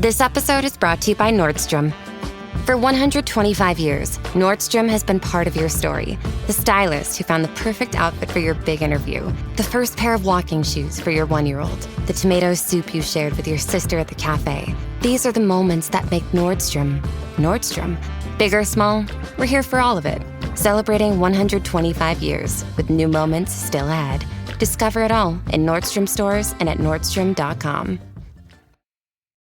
This episode is brought to you by Nordstrom. For 125 years, Nordstrom has been part of your story. The stylist who found the perfect outfit for your big interview. The first pair of walking shoes for your 1-year-old. The tomato soup you shared with your sister at the cafe. These are the moments that make Nordstrom, Nordstrom. Big or small, we're here for all of it. Celebrating 125 years with new moments still ahead. Discover it all in Nordstrom stores and at Nordstrom.com.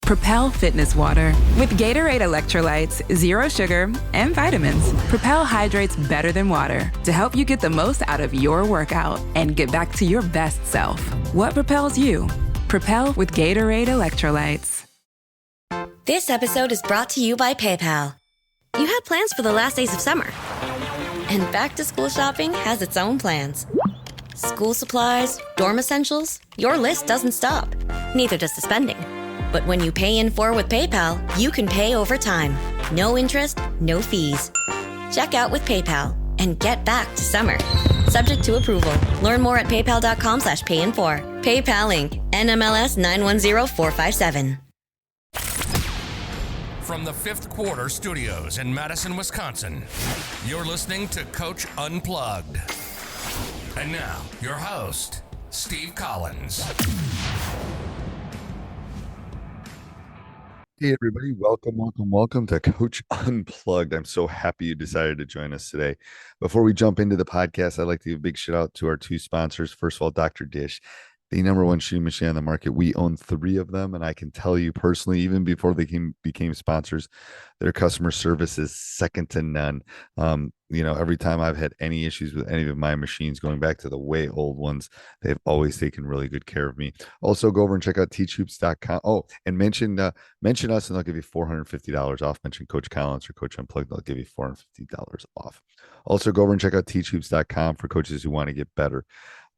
Propel Fitness Water. With Gatorade electrolytes, zero sugar, and vitamins, Propel hydrates better than water to help you get the most out of your workout and get back to your best self. What propels you? Propel with Gatorade electrolytes. This episode is brought to you by PayPal. You had plans for the last days of summer. And back-to-school shopping has its own plans. School supplies, dorm essentials, your list doesn't stop. Neither does the spending. But when you pay in 4 with PayPal, you can pay over time. No interest, no fees. Check out with PayPal and get back to summer. Subject to approval. Learn more at paypal.com/payin4. PayPal Inc. NMLS 910457. From the Fifth Quarter Studios in Madison, Wisconsin, you're listening to Coach Unplugged. And now, your host, Steve Collins. Hey everybody, welcome to Coach Unplugged. I'm so happy you decided to join us today. Before we jump into the podcast, I'd like to give a big shout out to our 2 sponsors. First of all, Dr. Dish, the number 1 shooting machine on the market. We own 3 of them, and I can tell you personally, even before they became sponsors, their customer service is second to none. Every time I've had any issues with any of my machines, going back to the way old ones, they've always taken really good care of me. Also, go over and check out teachhoops.com. Oh, and mention us, and they'll give you $450 off. Mention Coach Collins or Coach Unplugged, they'll give you $450 off. Also, go over and check out teachhoops.com for coaches who want to get better.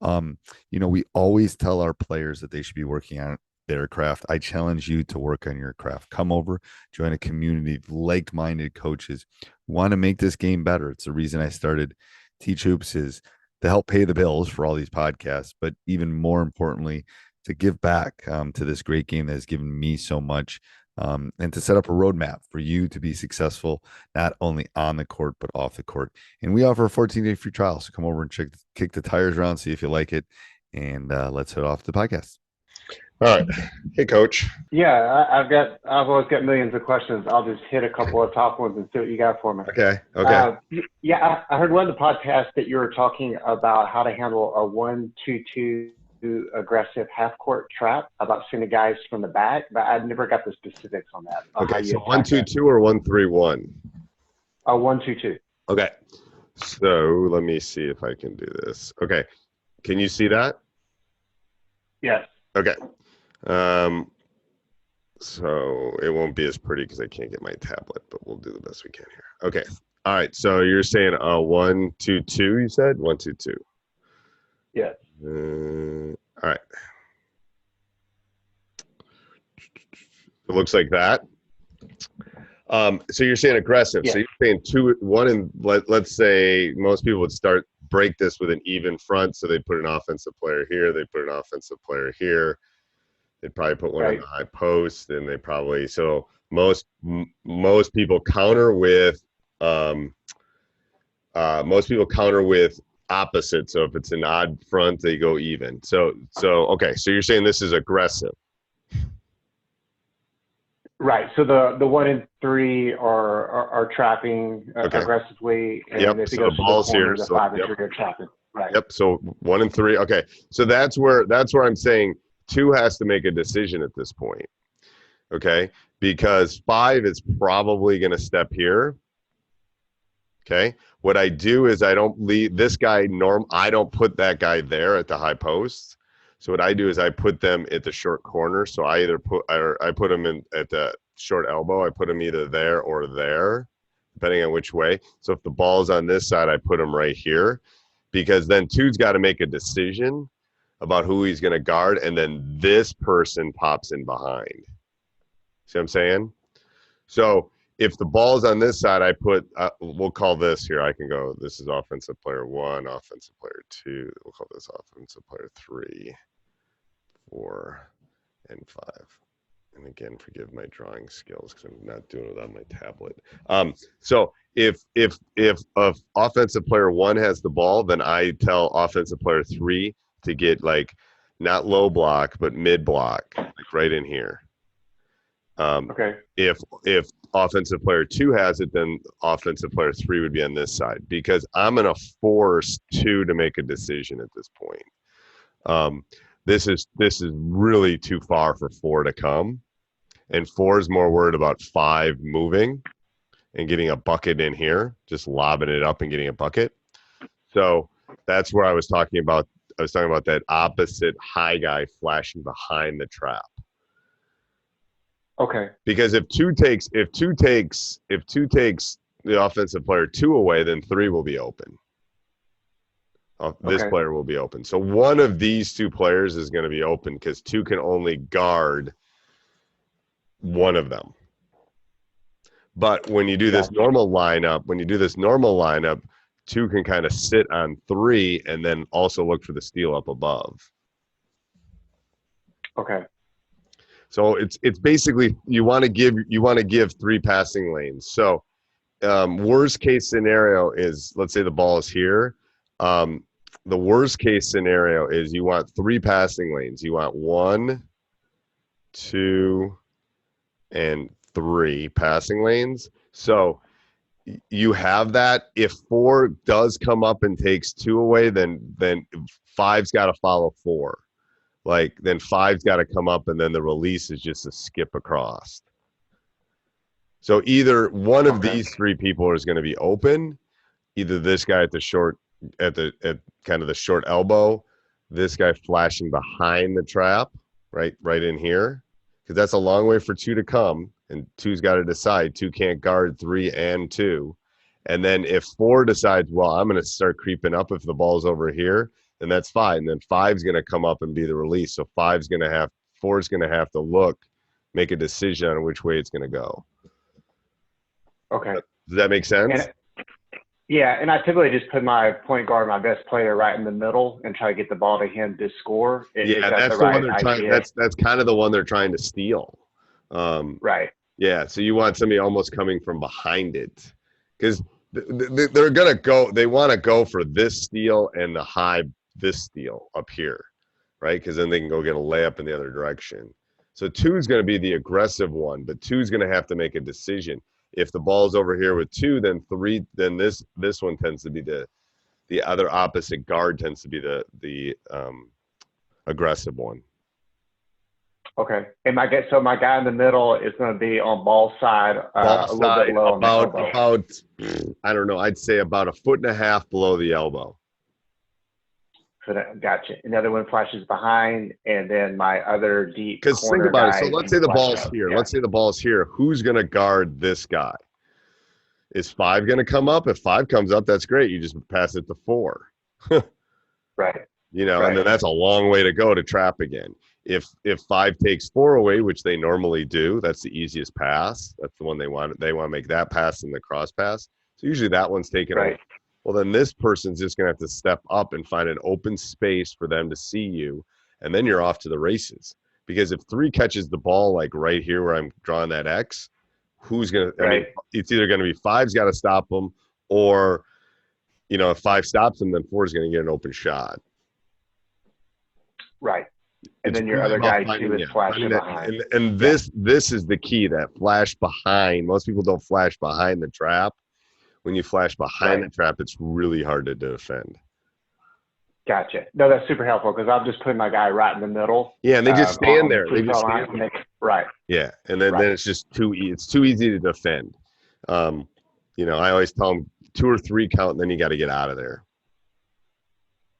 We always tell our players that they should be working on their craft. I challenge you to work on your craft. Come over, join a community of like-minded coaches who want to make this game better. It's the reason I started Teach Hoops, is to help pay the bills for all these podcasts, but even more importantly, to give back to this great game that has given me so much, and to set up a roadmap for you to be successful, not only on the court, but off the court. And we offer a 14-day free trial. So come over and kick the tires around, see if you like it. And let's head off the podcast. All right. Hey, Coach. Yeah, I've always got millions of questions. I'll just hit a couple of top ones and see what you got for me. Okay. I heard one of the podcasts that you were talking about how to handle a 1-2-2 aggressive half-court trap, about sending guys from the back, but I never got the specifics on that. Okay, so 1-2-2 or 1-3-1? 1-2-2. Okay. So let me see if I can do this. Okay. Can you see that? Yes. Okay. So it won't be as pretty because I can't get my tablet, but we'll do the best we can here. Okay. All right. So you're saying 1-2-2, you said? 1-2-2. Yes. All right. It looks like that. So you're saying aggressive. Yeah. So you're saying 1 and let's say most people would break this with an even front. So they put an offensive player here. They put an offensive player here. They'd probably put one in the high post, and they probably, so most people counter with opposite. So if it's an odd front, they go even. So okay. So you're saying this is aggressive. Right. So the 1 and 3 are trapping aggressively. And if it goes the ball's to the corner, here. the 5 and 3 are trapping. Right. Yep. So 1 and 3. Okay. So that's where I'm saying 2 has to make a decision at this point. Okay. Because 5 is probably going to step here. Okay. What I do is I don't leave this guy I don't put that guy there at the high post. So what I do is I put them at the short corner. So I put them in at the short elbow. I put them either there or there, depending on which way. So if the ball's on this side, I put them right here, because then 2's got to make a decision about who he's going to guard, and then this person pops in behind. See what I'm saying? So if the ball's on this side, I put, we'll call this here. I can go, this is offensive player 1, offensive player 2. We'll call this offensive player 3, 4, and 5. And again, forgive my drawing skills because I'm not doing it on my tablet. So if offensive player 1 has the ball, then I tell offensive player 3 to get like not low block but mid block, like right in here. Okay. If offensive player 2 has it, then offensive player 3 would be on this side, because I'm going to force 2 to make a decision at this point. This is really too far for 4 to come, and 4 is more worried about 5 moving and getting a bucket in here, just lobbing it up and getting a bucket. So that's where I was talking about. I was talking about that opposite high guy flashing behind the trap. Okay. Because if two takes the offensive player 2 away, then 3 will be open. This Okay. player will be open. So one of these 2 players is going to be open because 2 can only guard one of them. But when you do this normal lineup, 2 can kind of sit on 3 and then also look for the steal up above. Okay. So it's basically you want to give 3 passing lanes. So worst case scenario is, let's say the ball is here. The worst case scenario is you want 3 passing lanes. You want 1, 2, and 3 passing lanes. So you have that. If 4 does come up and takes 2 away, then 5's got to follow 4. Like then 5's got to come up, and then the release is just a skip across. So either one of these 3 people is going to be open. Either this guy at kind of the short elbow, this guy flashing behind the trap, right in here, because that's a long way for 2 to come, and 2's got to decide. 2 can't guard 3 and 2. And then if 4 decides, well, I'm going to start creeping up if the ball's over here, then that's fine. And then 5's going to come up and be the release. So 4's going to have to look, make a decision on which way it's going to go. Okay. Does that make sense? And I typically just put my point guard, my best player, right in the middle and try to get the ball to him to score. That's the one they're trying. That's kind of the one they're trying to steal. Right. Yeah. So you want somebody almost coming from behind it, because they're gonna go. They want to go for this steal and this steal up here, right? Because then they can go get a layup in the other direction. So 2 is going to be the aggressive one, but 2 is going to have to make a decision. If the ball's over here with 2, then 3, then this one tends to be the other opposite guard tends to be the aggressive one. Okay. And my guy in the middle is going to be on ball side, a little bit low about I don't know, I'd say about 1.5 feet below the elbow. Gotcha. Another one flashes behind, and then my other deep. Because think about it. So let's say the ball's here. Yeah. Let's say the ball's here. Who's going to guard this guy? Is 5 going to come up? If 5 comes up, that's great. You just pass it to 4. Right. And then that's a long way to go to trap again. If 5 takes 4 away, which they normally do, that's the easiest pass. That's the one they want. They want to make that pass and the cross pass. So usually that one's taken away. Well, then this person's just going to have to step up and find an open space for them to see you, and then you're off to the races. Because if 3 catches the ball like right here where I'm drawing that X, who's going to – I mean, it's either going to be 5's got to stop them, or, if 5 stops them, then 4 is going to get an open shot. Right. And then your other guy too is flashing behind. And this is the key, that flash behind. Most people don't flash behind the trap. When you flash behind the trap, it's really hard to defend. Gotcha. No, that's super helpful, because I'm just putting my guy right in the middle. Yeah, and they just stand there. They just stand there. Right. Yeah, and then it's just it's too easy to defend. I always tell them 2 or 3 count, and then you got to get out of there.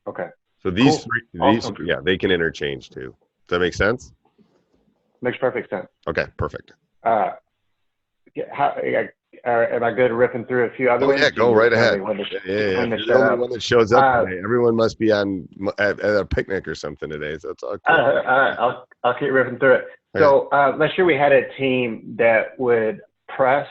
Okay. So these 3, they can interchange too. Does that make sense? Makes perfect sense. Okay, perfect. Am I good at ripping through a few other ones? Yeah, go right ahead. You're the only one that shows up today. Everyone must be at a picnic or something today, so it's all cool. I'll keep ripping through it. Okay. So let's say we had a team that would press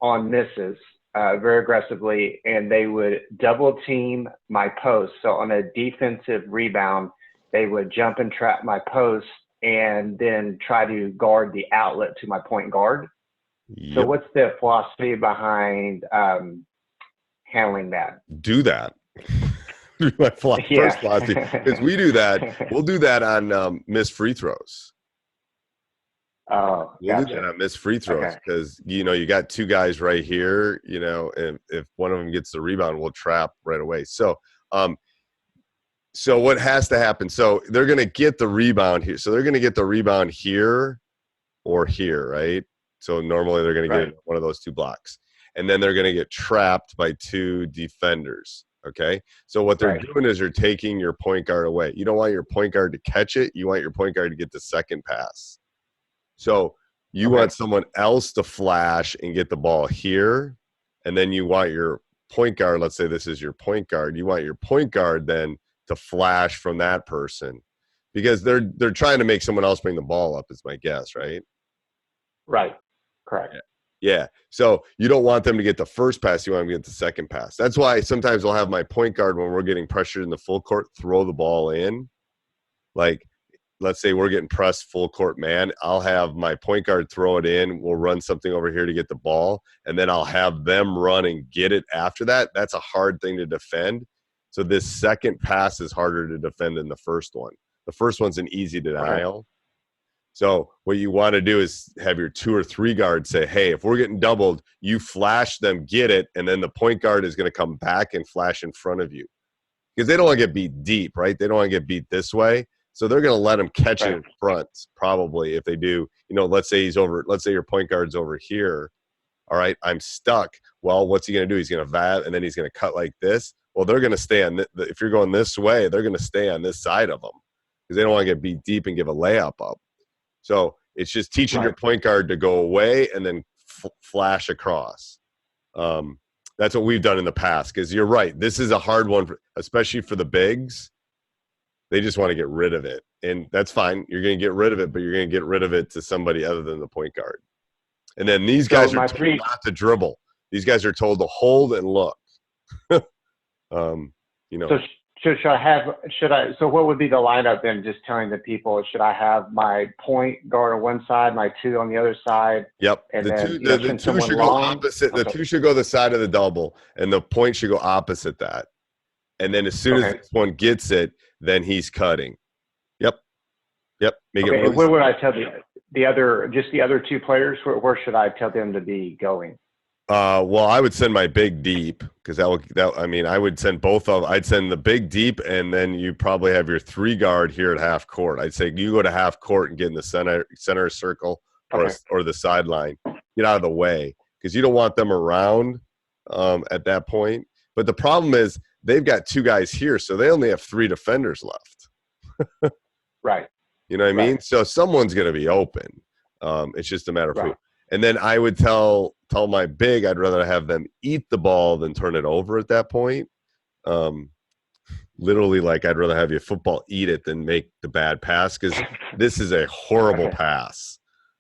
on misses very aggressively, and they would double team my post. So on a defensive rebound, they would jump and trap my post and then try to guard the outlet to my point guard. Yep. So what's the philosophy behind handling that? Do that. My first philosophy, because we do that. We'll do that on missed free throws. Oh, We'll do that on missed free throws because, you got two guys right here, and if one of them gets the rebound, we'll trap right away. So what has to happen? So they're going to get the rebound here. So they're going to get the rebound here or here, right? So normally they're going to get one of those two blocks. And then they're going to get trapped by two defenders, okay? So what they're doing is they're taking your point guard away. You don't want your point guard to catch it. You want your point guard to get the second pass. So you want someone else to flash and get the ball here. And then you want your point guard, let's say this is your point guard. You want your point guard then to flash from that person because they're trying to make someone else bring the ball up is my guess, right? Right. Correct. Yeah. So you don't want them to get the first pass. You want them to get the second pass. That's why sometimes I'll have my point guard when we're getting pressured in the full court, throw the ball in. Like, let's say we're getting pressed full court man. I'll have my point guard throw it in. We'll run something over here to get the ball. And then I'll have them run and get it after that. That's a hard thing to defend. So this second pass is harder to defend than the first one. The first one's an easy denial. So what you want to do is have your 2 or 3 guards say, hey, if we're getting doubled, you flash them, get it, and then the point guard is going to come back and flash in front of you. Because they don't want to get beat deep, right? They don't want to get beat this way. So they're going to let him catch it in front, probably, if they do. Let's say your point guard's over here. All right, I'm stuck. Well, what's he going to do? He's going to vab, and then he's going to cut like this. Well, they're going to stay on if you're going this way, they're going to stay on this side of them because they don't want to get beat deep and give a layup up. So it's just teaching your point guard to go away and then flash across. That's what we've done in the past because you're right. This is a hard one, especially for the bigs. They just want to get rid of it. And that's fine. You're going to get rid of it, but you're going to get rid of it to somebody other than the point guard. And then these guys are told not to dribble. These guys are told to hold and look. So what would be the lineup then? Just telling the people, should I have my point guard on one side, my 2 on the other side? Yep. And the two should go opposite. The 2 should go the side of the double, and the point should go opposite that. And then as soon as this one gets it, then he's cutting. Yep. Make it really where would I tell the other 2 players? Where should I tell them to be going? Well, I would send my big deep because I would send both of. I'd send the big deep, and then you probably have your 3 guard here at half court. I'd say you go to half court and get in the center circle or the sideline. Get out of the way because you don't want them around at that point. But the problem is they've got 2 guys here, so they only have 3 defenders left. Right. You know what I mean? So someone's going to be open. It's just a matter of who. And then I would tell my big, I'd rather have them eat the ball than turn it over at that point. Literally, like I'd rather have your football eat it than make the bad pass because this is a horrible pass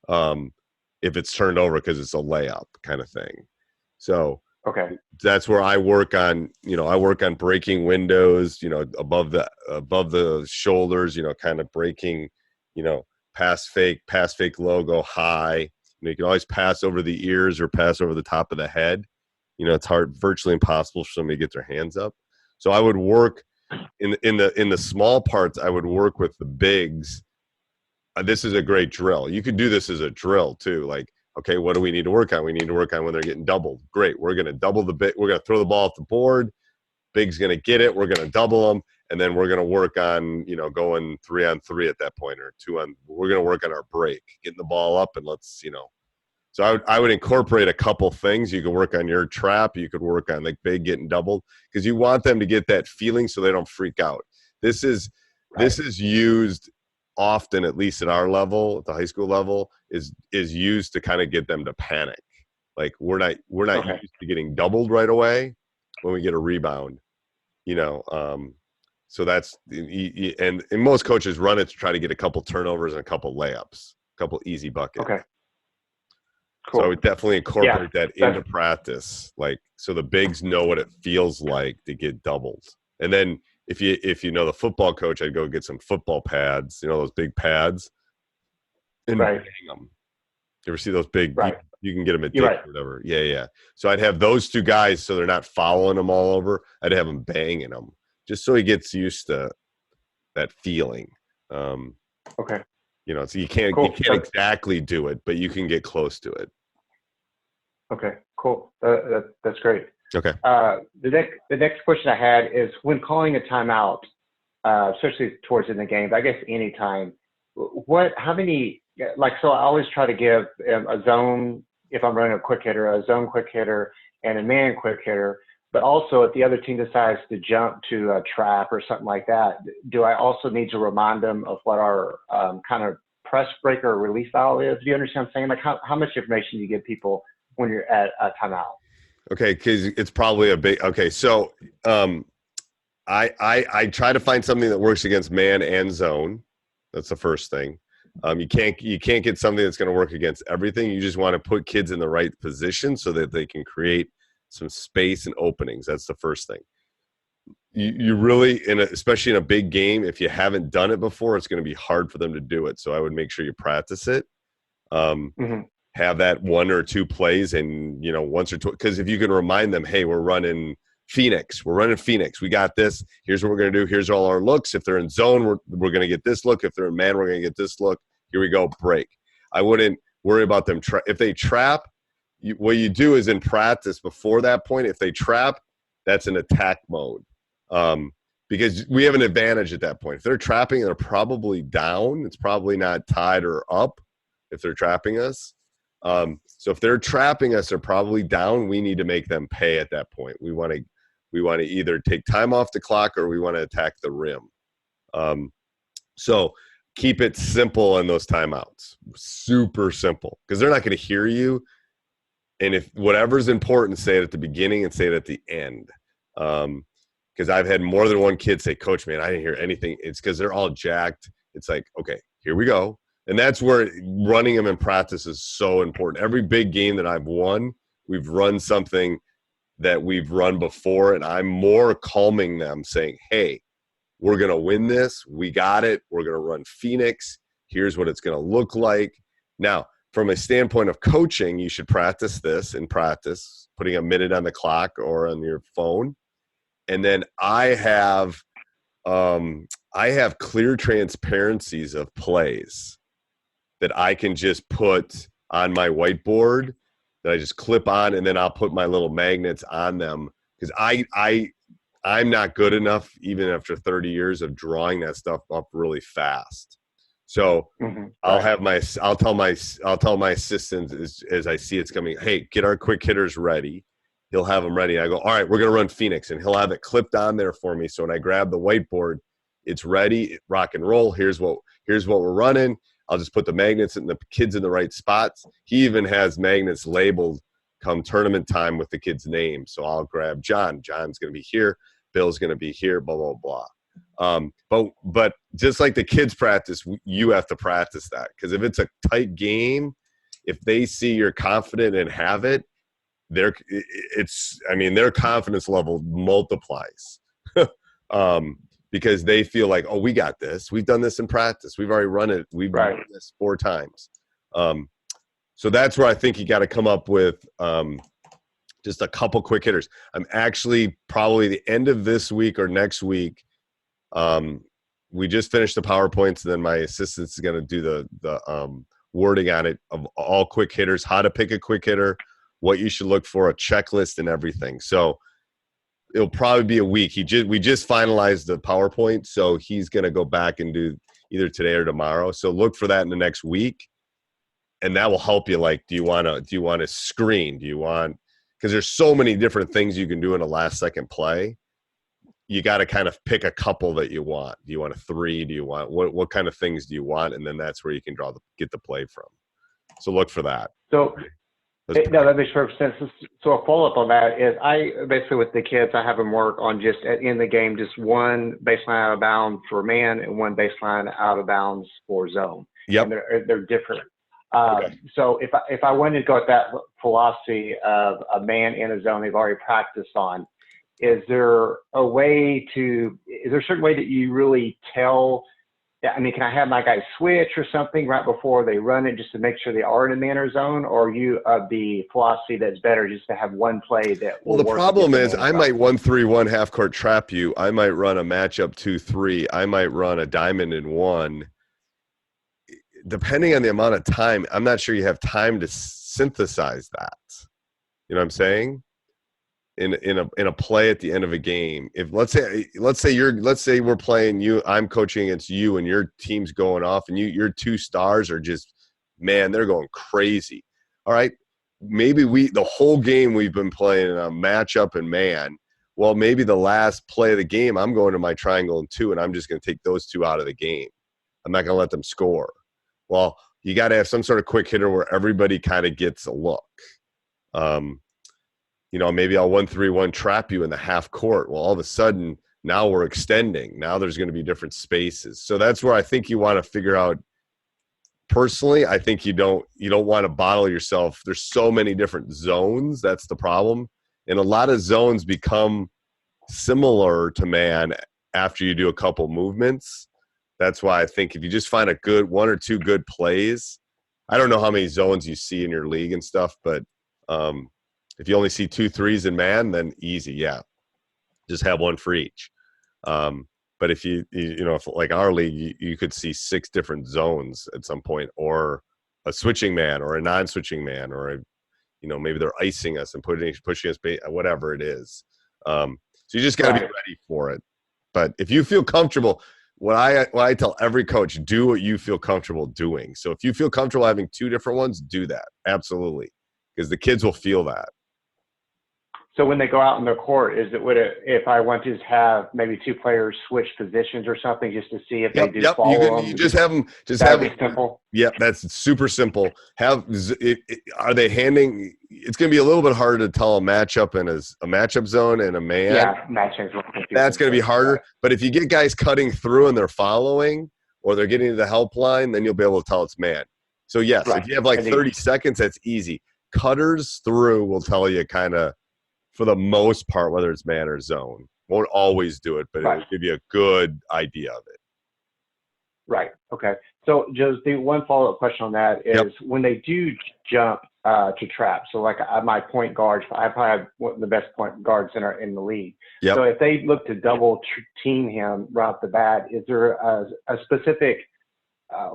if it's turned over because it's a layup kind of thing. So that's where I work on. I work on breaking windows. Above the shoulders. Kind of breaking. Pass fake logo high. You can always pass over the ears or pass over the top of the head. It's virtually impossible for somebody to get their hands up. So I would work in the small parts. I would work with the bigs. This is a great drill. You could do this as a drill too. Like, okay, what do we need to work on? We need to work on when they're getting doubled. Great. We're going to double the big. We're going to throw the ball off the board. Big's going to get it. We're going to double them. And then we're going to work on, going 3-on-3 at that point or 2-on. We're going to work on our break, getting the ball up, and let's. So I would incorporate a couple things. You could work on your trap. You could work on like big getting doubled because you want them to get that feeling so they don't freak out. This is used often, at least at our level, at the high school level, is used to kind of get them to panic. Like we're not used to getting doubled right away when we get a rebound. So that's and most coaches run it to try to get a couple turnovers and a couple layups, a couple easy buckets. Okay. Cool. So I would definitely incorporate that into practice, like so the bigs know what it feels like to get doubled. And then if you know the football coach, I'd go get some football pads, those big pads, and Right. bang them. You ever see those big? Right. You can get them at You're Dick's right. or whatever. Yeah, yeah. So I'd have those two guys, so they're not following them all over. I'd have them banging them, just so he gets used to that feeling. Okay. So you can't exactly do it, but you can get close to it. Okay. Cool. That's great. Okay. The next question I had is, when calling a timeout, especially towards in the game, but I guess any time, how many, so I always try to give a zone, if I'm running a quick hitter, a zone quick hitter, and a man quick hitter. But also, if the other team decides to jump to a trap or something like that, do I also need to remind them of what our kind of press break or release style is? Do you understand what I'm saying? Like, how much information do you give people when you're at a timeout? Okay, because it's probably a big. Okay, so I try to find something that works against man and zone. That's the first thing. You can't get something that's going to work against everything. You just want to put kids in the right position so that they can create some space and openings. That's the first thing. You really, especially in a big game, if you haven't done it before, it's going to be hard for them to do it. So I would make sure you practice it. Have that 1 or 2 plays, and once or twice. Because if you can remind them, hey, we're running Phoenix. We got this. Here's what we're going to do. Here's all our looks. If they're in zone, we're going to get this look. If they're in man, we're going to get this look. Here we go. Break. I wouldn't worry about them. If they trap, what you do is in practice before that point, if they trap, that's an attack mode. Because we have an advantage at that point. If they're trapping, they're probably down. It's probably not tied or up if they're trapping us. So if they're trapping us, they're probably down. We need to make them pay at that point. We want to either take time off the clock or we want to attack the rim. So keep it simple in those timeouts. Super simple, because they're not going to hear you. And if whatever's important, say it at the beginning and say it at the end. Because I've had more than one kid say, Coach, man, I didn't hear anything. It's because they're all jacked. It's like, okay, here we go. And that's where running them in practice is so important. Every big game that I've won, we've run something that we've run before, and I'm more calming them, saying, hey, we're going to win this. We got it. We're going to run Phoenix. Here's what it's going to look like. Now, from a standpoint of coaching, you should practice this in practice, putting a minute on the clock or on your phone. And then I have clear transparencies of plays that I can just put on my whiteboard that I just clip on, and then I'll put my little magnets on them, because I'm not good enough, even after 30 years of drawing that stuff up really fast. So I'll tell my assistants as I see it's coming, hey, get our quick hitters ready. He'll have them ready. I go, all right, we're going to run Phoenix, and he'll have it clipped on there for me. So when I grab the whiteboard, it's ready, rock and roll. Here's what we're running. I'll just put the magnets and the kids in the right spots. He even has magnets labeled come tournament time with the kid's name. So I'll grab John. John's going to be here. Bill's going to be here, blah, blah, blah. But just like the kids practice, you have to practice that. Because if it's a tight game, if they see you're confident and have it, their confidence level multiplies. Because they feel like, oh, we got this. We've done this in practice. We've already run it. We've done this 4 times. So that's where I think you got to come up with just a couple quick hitters. I'm actually probably the end of this week or next week. We just finished the PowerPoints, and then my assistant is going to do the wording on it of all quick hitters, how to pick a quick hitter, what you should look for, a checklist and everything. So it'll probably be a week. We just finalized the PowerPoint, so he's going to go back and do either today or tomorrow. So look for that in the next week, and that will help you. Like, do you want to screen? Because there's so many different things you can do in a last second play. You got to kind of pick a couple that you want. Do you want a 3? Do you want what kind of things do you want? And then that's where you can get the play from. So look for that. So. No, that makes perfect sense. So a follow-up on that is, I basically, with the kids, I have them work on just in the game, just one baseline out of bounds for man and one baseline out of bounds for zone. Yep. And they're different. Okay. So if I wanted to go with that philosophy of a man in a zone they've already practiced on, is there a certain way that you really tell can I have my guys switch or something right before they run it just to make sure they are in a man or zone? Or are you of the philosophy that's better just to have one play that will Well, the work problem against is the man I zone? might 1-3-1 half court trap you. I might run a matchup 2-3. I might run a diamond in one. Depending on the amount of time, I'm not sure you have time to synthesize that. You know what I'm saying? In a play at the end of a game. If let's say we're playing you, I'm coaching against you, and your team's going off, and your two stars are just, man, they're going crazy. All right, maybe the whole game we've been playing a matchup and man. Well, maybe the last play of the game, I'm going to my triangle and two, and I'm just going to take those two out of the game. I'm not going to let them score. Well, you got to have some sort of quick hitter where everybody kind of gets a look. Maybe I'll 1-3-1 trap you in the half court. Well, all of a sudden, now we're extending. Now there's going to be different spaces. So that's where I think you want to figure out. Personally, I think you don't want to bottle yourself. There's so many different zones. That's the problem. And a lot of zones become similar to man after you do a couple movements. That's why I think if you just find one or two good plays, I don't know how many zones you see in your league and stuff, but if you only see 2-3s in man, then easy, yeah. Just have one for each. But if if like our league, you could see 6 different zones at some point, or a switching man, or a non-switching man, or maybe they're icing us and pushing us, whatever it is. So you just got to be ready for it. But if you feel comfortable, what I tell every coach, do what you feel comfortable doing. So if you feel comfortable having 2 different ones, do that. Absolutely. Because the kids will feel that. So when they go out in the court, if I want to just have maybe 2 players switch positions or something just to see if they do follow them? You just have them. Simple. Yep, that's super simple. Are they handing? It's going to be a little bit harder to tell a matchup in a matchup zone and a man. Yeah, matchups. That's going to be harder. But if you get guys cutting through and they're following, or they're getting to the help line, then you'll be able to tell it's man. So yes, if you have 30 seconds, that's easy. Cutters through will tell you kind of, for the most part, whether it's man or zone. Won't always do it, but it'll give you a good idea of it. Right. Okay. So just the one follow-up question on that is when they do jump to trap, so like my point guards, I probably have one of the best point guards in the league. Yep. So if they look to double team him right off the bat, is there a specific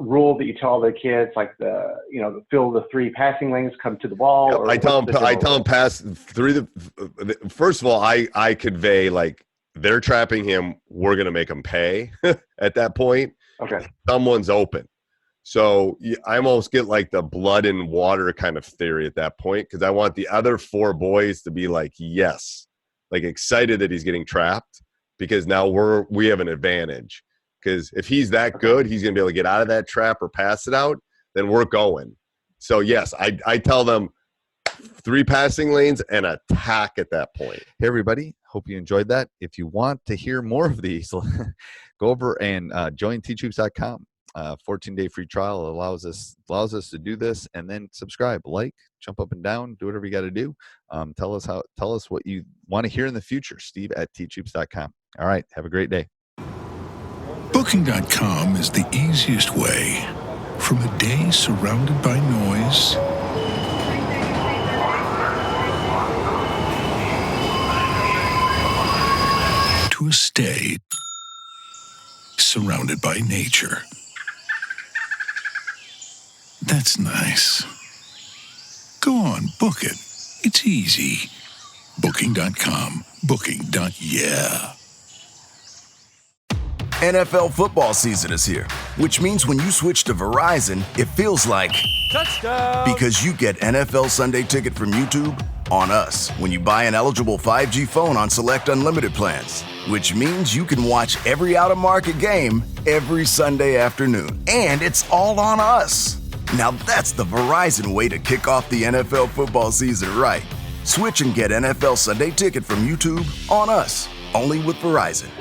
rule that you tell the kids, like fill the 3 passing lanes, come to the ball? Yep. Or I tell them pass through first of all, I convey, like, they're trapping him, we're going to make him pay at that point. Okay. Someone's open. So I almost get like the blood and water kind of theory at that point, because I want the other 4 boys to be like, yes, like excited that he's getting trapped, because now we have an advantage. Because if he's that good, he's going to be able to get out of that trap or pass it out, then we're going. So, yes, I tell them 3 passing lanes and attack at that point. Hey, everybody. Hope you enjoyed that. If you want to hear more of these, go over and join teachhoops.com. 14-day free trial allows us to do this, and then subscribe, jump up and down, do whatever you got to do. Tell us what you want to hear in the future. Steve at teachhoops.com. All right. Have a great day. Booking.com is the easiest way. From a day surrounded by noise to a stay surrounded by nature. That's nice. Go on, book it. It's easy. Booking.com. Booking.yeah. NFL football season is here, which means when you switch to Verizon, it feels like touchdown, because you get NFL Sunday Ticket from YouTube on us when you buy an eligible 5G phone on select unlimited plans, which means you can watch every out-of-market game every Sunday afternoon, and it's all on us. Now that's the Verizon way to kick off the NFL football season right. Switch and get NFL Sunday Ticket from YouTube on us, only with Verizon.